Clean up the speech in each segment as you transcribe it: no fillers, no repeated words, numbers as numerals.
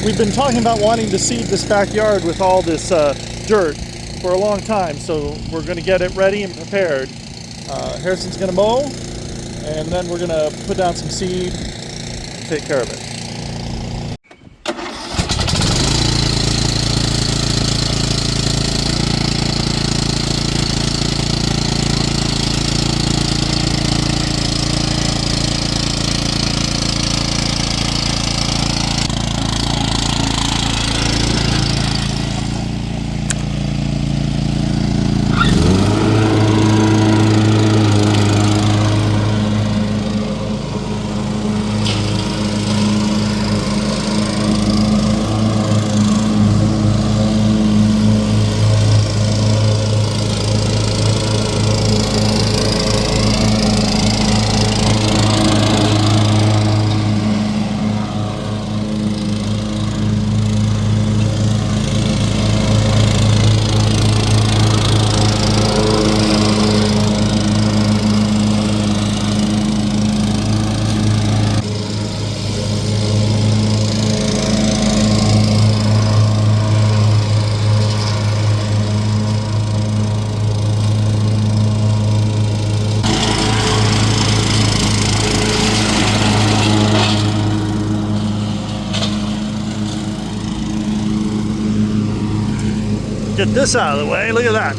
We've been talking about wanting to seed this backyard with all this dirt for a long time, so we're going to get it ready and prepared. Harrison's going to mow, and then we're going to put down some seed and take care of it. Get this out of the way, look at that.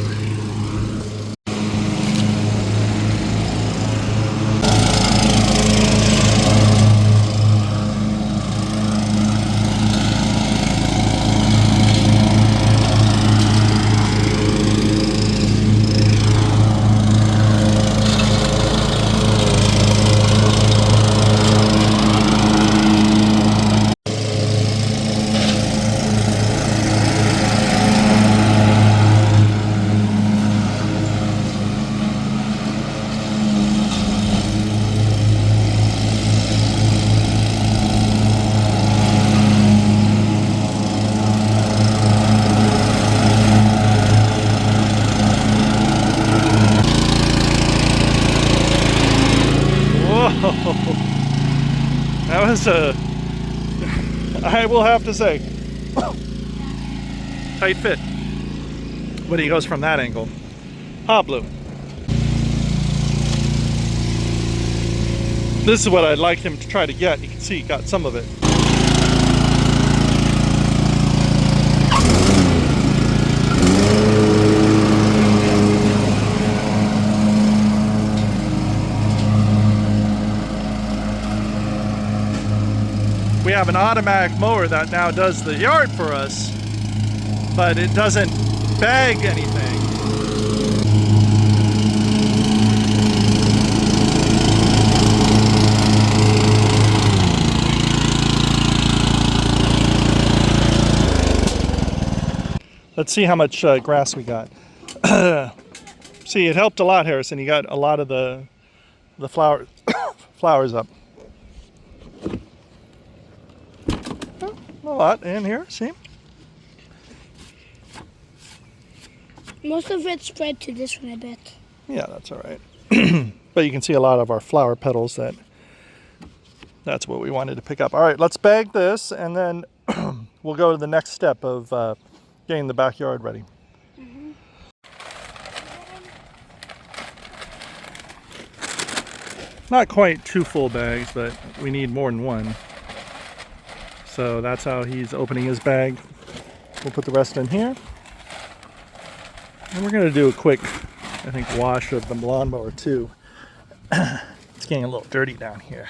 That was I will have to say, tight fit when he goes from that angle. Hot blue. This is what I'd like him to try to get. You can see he got some of it. We have an automatic mower that now does the yard for us, but it doesn't bag anything. Let's see how much grass we got. See, it helped a lot, Harrison. You got a lot of the flowers up. A lot in here, see? Most of it spread to this one, I bet. Yeah, that's all right. But you can see a lot of our flower petals. That's what we wanted to pick up. All right, let's bag this, and then we'll go to the next step of getting the backyard ready. Mm-hmm. Not quite 2 full bags, but we need more than one. So that's how he's opening his bag. We'll put the rest in here. And we're going to do a quick, I think, wash of the lawnmower too. It's getting a little dirty down here.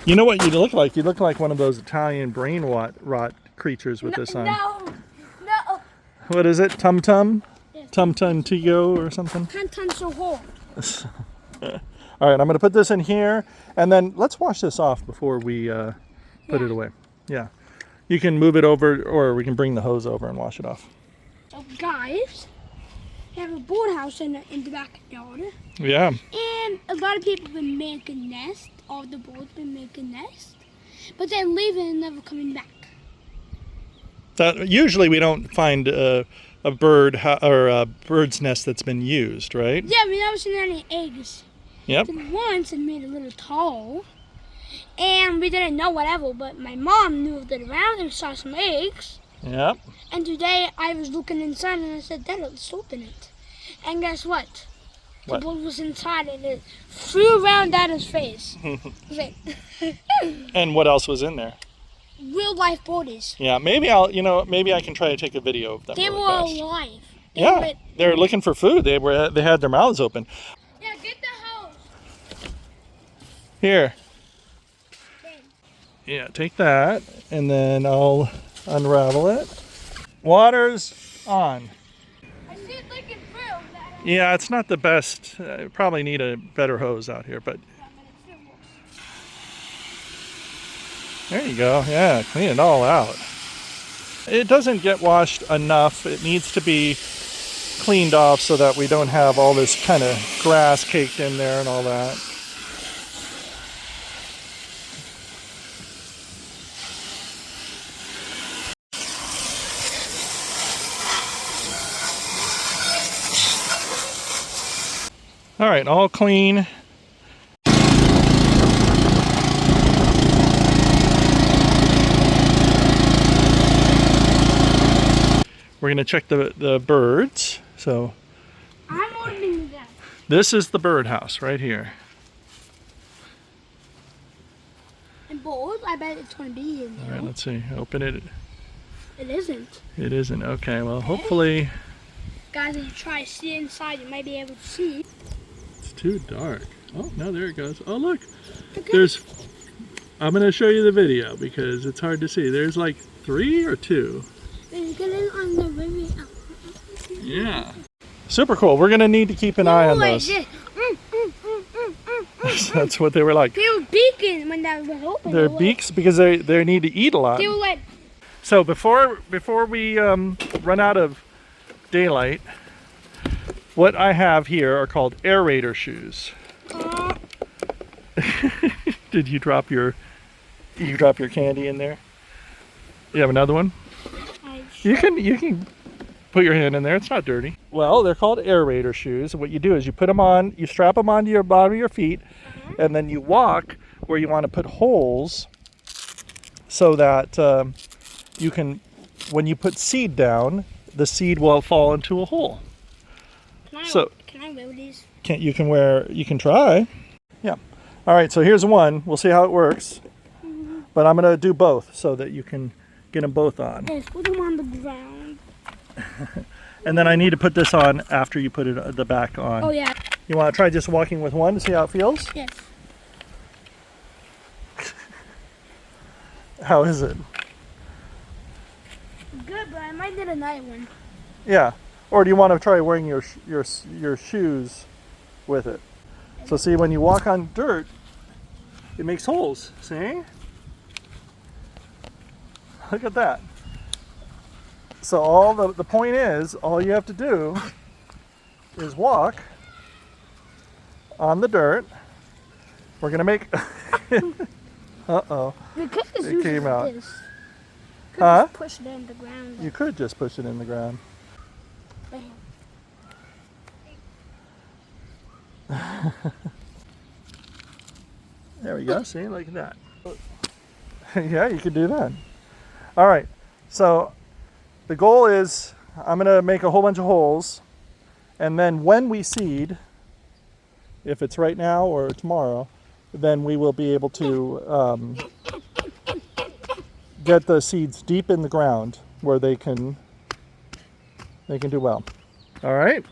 You know what you look like? You look like one of those Italian brain rot creatures with this on. No. What is it? Tum Tum? Yes. Tum Tum Tigo or something? Tum Tum so hard. All right, I'm going to put this in here, and then let's wash this off before we put it away. Yeah. You can move it over, or we can bring the hose over and wash it off. So guys, we have a board house in the backyard. Yeah. And a lot of people have been making nests. All the boards been making nests. But then leaving and never coming back. Usually we don't find a bird or a bird's nest that's been used, right? Yeah, we never seen any eggs. Yep. Then once it made a little tall. And we didn't know whatever, but my mom moved it around and saw some eggs. Yep. And today I was looking inside and I said, Dad, let's open it. And guess what? What? The ball was inside and it flew around Dad's face. And what else was in there? Real life bodies. Yeah, maybe maybe I can try to take a video of them. They really were fast. alive. They were looking for food. They had their mouths open. Yeah, get the hose. Here. Yeah, take that, and then I'll unravel it. Water's on. I see it leaking through. Yeah, it's not the best. Probably need a better hose out here, but there you go. Yeah, clean it all out. It doesn't get washed enough. It needs to be cleaned off so that we don't have all this kind of grass caked in there and all that. All right, all clean. We're gonna check the birds. So I'm opening them. this is the birdhouse right here. And bold, I bet it's going to be in All there. right, let's see. Open it. It isn't. It isn't. Okay, well, hopefully. Guys, if you try to see inside, you might be able to see. It's too dark. Oh, no, there it goes. Oh, look. Okay. There's. I'm gonna show you the video because it's hard to see. There's like 3 or 2. Then get it on the video. Yeah. Super cool. We're gonna need to keep an eye on those. That's what they were like. They were beaking when that was open. They're beaks because they need to eat a lot. They were like. So before we run out of daylight, what I have here are called aerator shoes. Did you drop your candy in there? You have another one? You can put your hand in there. It's not dirty. Well, they're called aerator shoes. What you do is you put them on, you strap them onto your bottom of your feet, and then you walk where you want to put holes so that you can, when you put seed down, the seed will fall into a hole. Can I wear these? You can try. Yeah. All right, so here's one. We'll see how it works. But I'm going to do both so that you can get them both on. Yes, put them on the ground. And then I need to put this on after you put the back on. Oh, yeah. You want to try just walking with one to see how it feels? Yes. How is it? Good, but I might need another one. Yeah. Or do you want to try wearing your shoes with it? So see, when you walk on dirt, it makes holes. See? Look at that. So all the point is, all you have to do is walk on the dirt. We're gonna make. Uh-oh. It came out. This. Huh? Just push it in the ground. You could just push it in the ground. Right here. There we go. See, like that. Yeah, you could do that. All right. So the goal is I'm going to make a whole bunch of holes, and then when we seed, if it's right now or tomorrow, then we will be able to get the seeds deep in the ground where they can do well. All right.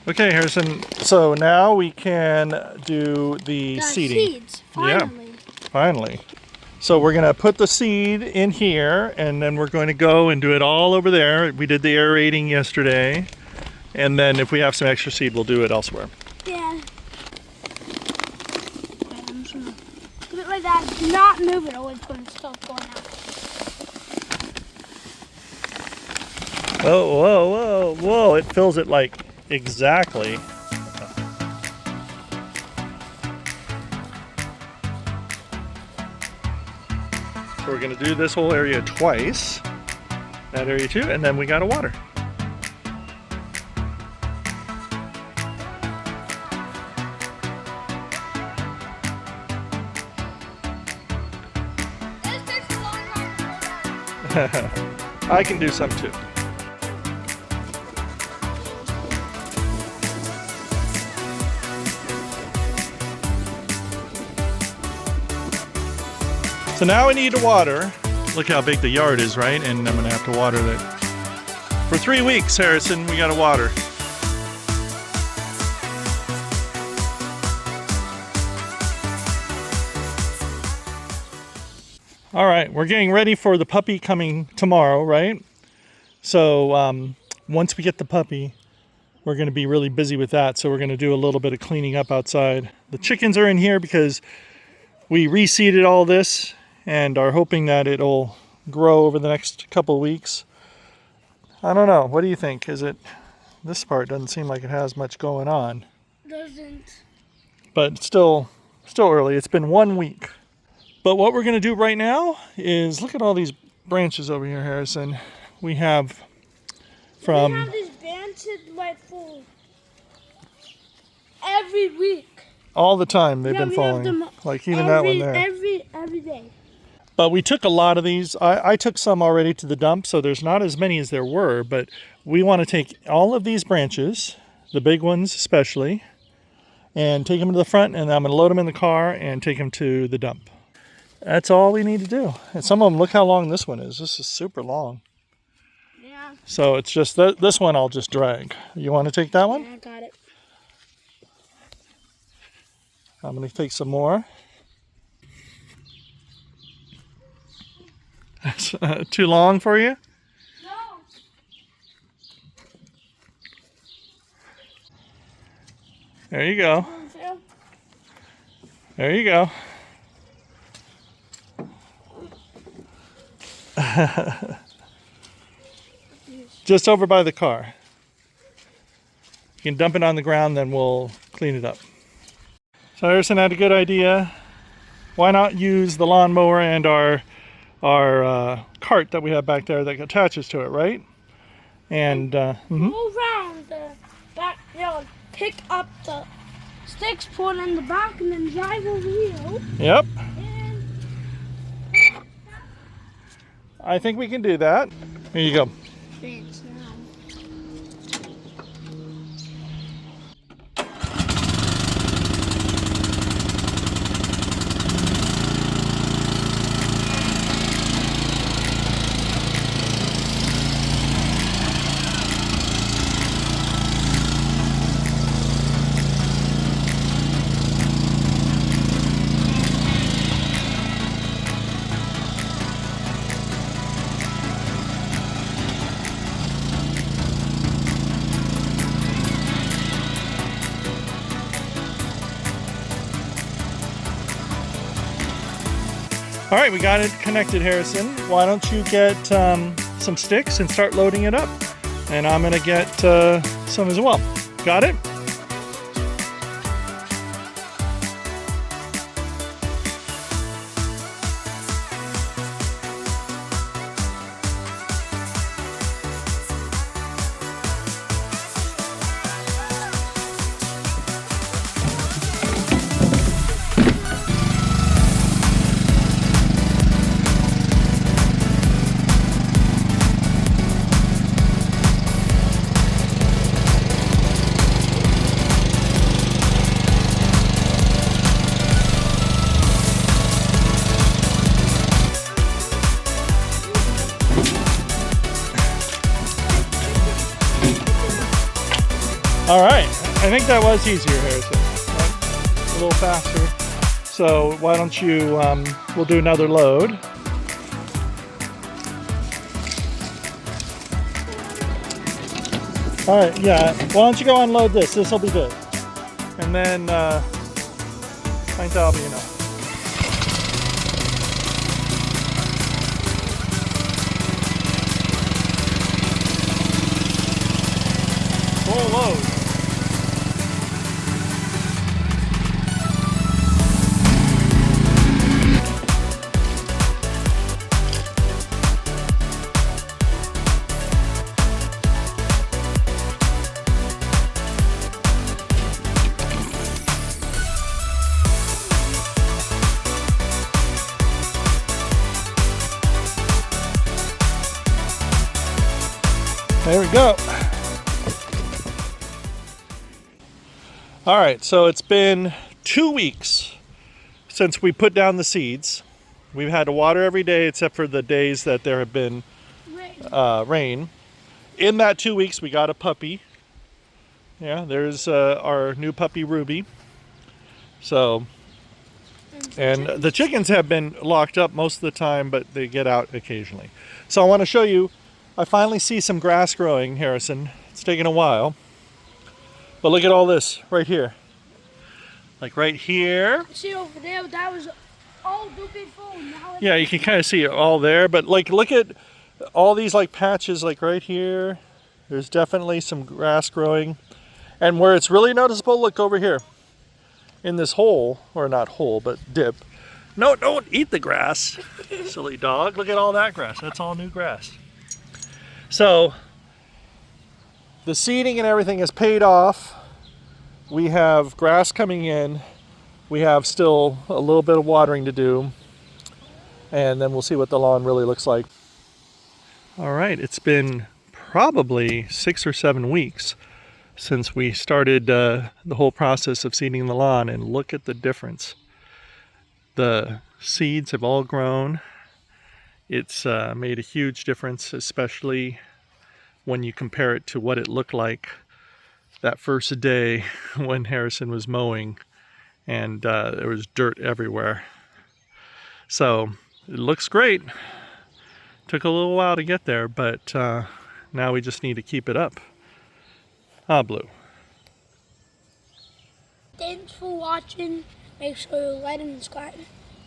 Okay, Harrison. So now we can do the seeding. Seeds, finally. Yeah, finally. So we're going to put the seed in here, and then we're going to go and do it all over there. We did the aerating yesterday, and then if we have some extra seed, we'll do it elsewhere. Yeah. Okay, I'm just gonna do it like that. Do not move it, or it's going to start going out. Whoa, whoa, whoa, whoa. It fills it like exactly. So we're going to do this whole area twice. that area too, and then we got to water. This takes a long time to go down. I can do some too. So now we need to water. Look how big the yard is, right? And I'm gonna have to water that. For 3 weeks, Harrison, we gotta water. All right, we're getting ready for the puppy coming tomorrow, right? So once we get the puppy, we're gonna be really busy with that. So we're gonna do a little bit of cleaning up outside. The chickens are in here because we reseeded all this and are hoping that it'll grow over the next couple of weeks. I don't know. What do you think? This part doesn't seem like it has much going on. Doesn't. But still early. It's been 1 week. But what we're going to do right now is look at all these branches over here, Harrison. We have We have these branches like full every week. all the time they've Yeah, been we have falling. them Like even that one there. Every day. But we took a lot of these. I took some already to the dump, so there's not as many as there were, but we want to take all of these branches, the big ones especially, and take them to the front, and I'm going to load them in the car and take them to the dump. That's all we need to do. And some of them, look how long this one is. This is super long. Yeah. So it's just this one I'll just drag. You want to take that one? Yeah, I got it. I'm going to take some more. That's too long for you? No. There you go. There you go. Just over by the car. You can dump it on the ground, then we'll clean it up. So Harrison had a good idea. Why not use the lawnmower and our cart that we have back there that attaches to it, right? And Go around the backyard, pick up the sticks, put it in the back, and then drive over here. yep, And I think we can do that. Here you go. thanks now. All right, we got it connected, Harrison. Why don't you get some sticks and start loading it up? And I'm gonna get some as well. Got it? All right, I think that was easier, Harrison. Right? A little faster. So why don't you, we'll do another load. All right, yeah, why don't you go unload this? This will be good. And then, I think that'll be enough. Full load. There we go. All right, so it's been 2 weeks since we put down the seeds. We've had to water every day except for the days that there have been rain. In that 2 weeks, we got a puppy. Yeah, there's our new puppy, Ruby. So, and the chickens have been locked up most of the time, but they get out occasionally. So I want to show you, I finally see some grass growing, Harrison. It's taken a while. But look at all this right here. Like right here. See over there, that was all beautiful. Yeah, you can kind of see it all there, but like look at all these like patches like right here. There's definitely some grass growing. And where it's really noticeable, look over here. In this hole, or not hole, but dip. No, don't eat the grass, silly dog. Look at all that grass. That's all new grass. So, the seeding and everything is paid off. We have grass coming in. We have still a little bit of watering to do. And then we'll see what the lawn really looks like. All right, it's been probably 6 or 7 weeks since we started the whole process of seeding the lawn, and look at the difference. The seeds have all grown. It's made a huge difference, especially when you compare it to what it looked like that first day when Harrison was mowing and there was dirt everywhere. So it looks great. Took a little while to get there, but now we just need to keep it up. Ah, Blue. Thanks for watching. Make sure you like and subscribe.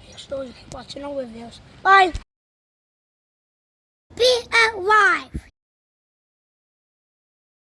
Make sure you keep watching our videos. Bye.